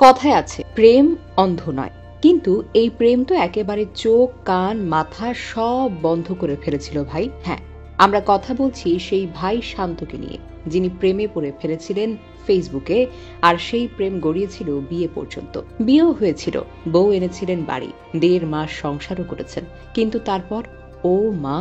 কথায় আছে প্রেম অন্ধ নয়, কিন্তু এই প্রেম তো একেবারে চোখ কান মাথা সব বন্ধ করে ফেলেছিল ভাই। হ্যাঁ, আমরা কথা বলছি সেই ভাই শান্তকে নিয়ে, যিনি প্রেমে পড়ে ফেলেছিলেন ফেসবুকে, আর সেই প্রেম গড়িয়েছিল বিয়ে পর্যন্ত। বিয়েও হয়েছিল, বউ এনেছিলেন বাড়ি, 1.5 মাস সংসারও করেছেন। কিন্তু তারপর ও মা,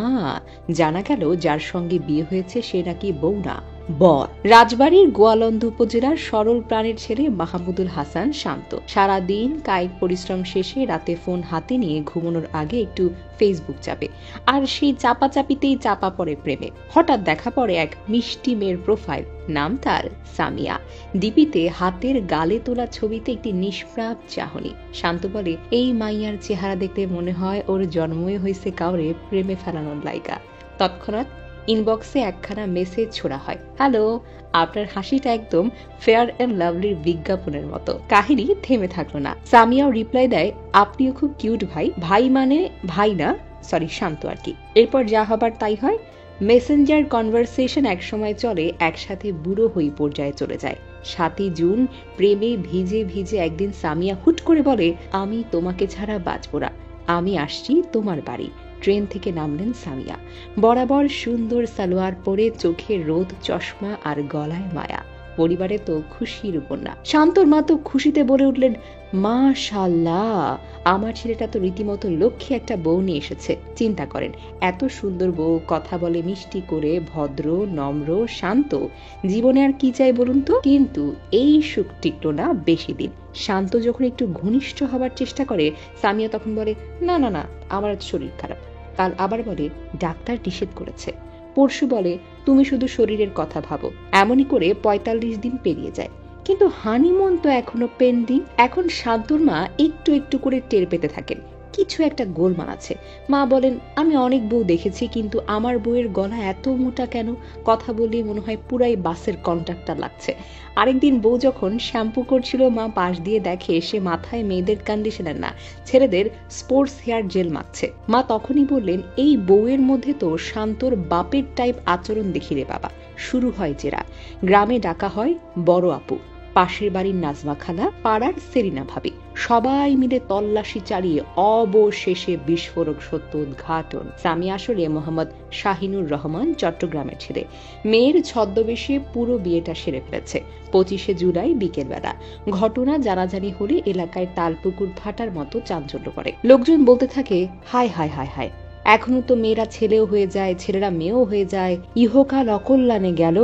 জানা গেল যার সঙ্গে বিয়ে হয়েছে সে নাকি বউ না, বর। রাজবাড়ির গোয়ালন্দ উপজেলার সরল প্রাণের ছেলে মাহমুদুল হাসান শান্ত সারাদিন কায়িক পরিশ্রম শেষে রাতে ফোন হাতে নিয়ে ঘুমানোর আগে একটু ফেসবুক চাপে, আর সেই চাপাচাপিতেই চাপা পড়ে প্রেমে। হঠাৎ দেখা পড়ে এক মিষ্টি মেয়ের প্রোফাইল, নাম তার সামিয়া। ডিপিতে হাতের গালে তোলা ছবিতে একটি নিষ্প্রাপ চাহনি। শান্ত বলে, এই মাইয়ার চেহারা দেখলে মনে হয় ওর জন্মই হয়েছে কাউরে প্রেমে ফেলানোর লাইগা। তৎক্ষণাৎ ইনবক্সে একখানা মেসেজ ছোড়া হয়, হ্যালো, আপনার হাসিটা একদম ফেয়ার এন্ড লাভলির বিজ্ঞাপনের মতো। কাহিনী থেমে থাকলো না, সামিয়াও রিপ্লাই দেয়, আপনিও খুব কিউট ভাই। ভাই মানে ভাই না, সরি শান্ত আর কি। এরপর যা হবার তাই হয়। মেসেঞ্জার কনভারসেশন একসময় চলে, একসাথে বুড়ো হই পর্যায়ে চলে যায়। 7ই জুন প্রেমে ভিজে ভিজে একদিন সামিয়া হুট করে বলে, আমি তোমাকে ছাড়া বাঁচব না, আমি আসছি তোমার বাড়ি। ট্রেন থেকে নামলেন সামিয়া। বরাবর সুন্দর সালোয়ার পরে, চোখে রোদ চশমা আর গলায় মায়া। পরিবারে তো খুশির উপন্যাস। শান্তর মা তো খুশিতে বলে উঠলেন, মাশাআল্লাহ, আমার ছেলেটা তো রীতিমতো লক্ষ্মী একটা বউ নিয়ে এসেছে। চিন্তা করেন, এত সুন্দর বউ, কথা বলে মিষ্টি করে, ভদ্র নম্র শান্ত, জীবনে আর কি চাই বলুন তো। কিন্তু এই সুখ টিকলো না বেশি দিন। শান্ত যখন একটু ঘনিষ্ঠ হবার চেষ্টা করে, সামিয়া তখন বলে, না না না, আমার শরীর খারাপ। কাল আবার বলে, ডাক্তার নিষেধ করেছে। পরশু বলে, তুমি শুধু শরীরের কথা ভাবো। এমনই করে 45 দিন পেরিয়ে যায়, কিন্তু হানিমুন তো এখনো পেন্ডিং। এখন শান্তর মা একটু একটু করে টের পেতে থাকেন কিছু একটা গোলমাল আছে। মা বলেন, আমি অনেক বউ দেখেছি, কিন্তু আমার বউয়ের গলা এত মোটা কেন? কথা বললেই মনে হয় পুরাই বাসের কন্ট্রাক্টর লাগছে। আরেকদিন বউ যখন শ্যাম্পু করছিল, মা পাশ দিয়ে দেখে সে মাথায় মেয়েদের কন্ডিশনার না, ছেলেদের স্পোর্টস হেয়ার জেল মাখছে। মা তখনই বললেন, এই বউয়ের মধ্যে তো শান্তর বাপের টাইপ আচরণ দেখিরে বাবা। শুরু হয় জেরা। গ্রামে ডাকা হয় বড় আপু, পাশের বাড়ির নাজমা খালা, পাড়ার সেরিনা ভাবি, সবাই মিলে তল্লাশি চালিয়ে অবশেষে বিস্ফোরক সত্য উদ্ঘাটন। সামিয়া আসলে মোহাম্মদ শাহিনুর রহমান, চট্টগ্রামের ছেলে। মেয়ের ছদ্মবেশে পুরো বিয়েটা সেরে ফেলেছে। 25শে জুলাই বিকেলবেলা ঘটনা জানাজানি হলে এলাকায় তালপুকুর ফাটার মতো চাঞ্চল্য করে। লোকজন বলতে থাকে, হায় হায় হায় হায়, এখনো তো মেয়েরা ছেলেও হয়ে যায়, ছেলেরা মেয়েও হয়ে যায়, ইহকাল অকল্যাণে গেল।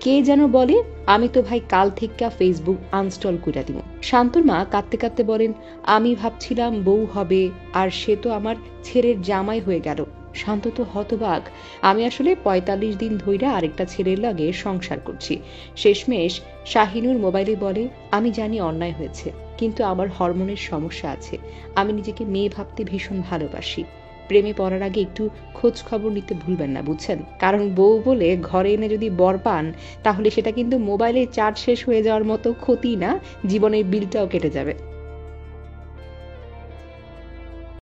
কে যেন বলে, আমি তো ভাই কাল থেকে ফেসবুক আনস্টল করে দিব। শান্তর মা কাঁদতে কাঁদতে বলেন, আমি ভাবছিলাম বউ হবে, আর সে তো আমার ছেলের জামাই হয়ে গেল। শান্ত তো হতবাক, আমি আসলে 45 দিন ধইরা আরেকটা ছেলের লাগে সংসার করছি। শেষমেশ শাহিনুর মোবাইলে বলে, আমি জানি অন্যায় হয়েছে, কিন্তু আমার হরমোনের সমস্যা আছে। আমি নিজেকে মেয়ে ভাবতে ভীষণ ভালোবাসি। প্রেমে পড়ার আগে একটু খোঁজ খবর নিতে ভুলবেন না, বুঝছেন? কারণ বউ বলে ঘরে এনে যদি বর পান, তাহলে সেটা কিন্তু মোবাইলে চার্জ শেষ হয়ে যাওয়ার মতো ক্ষতি না, জীবনের বিলটাও কেটে যাবে।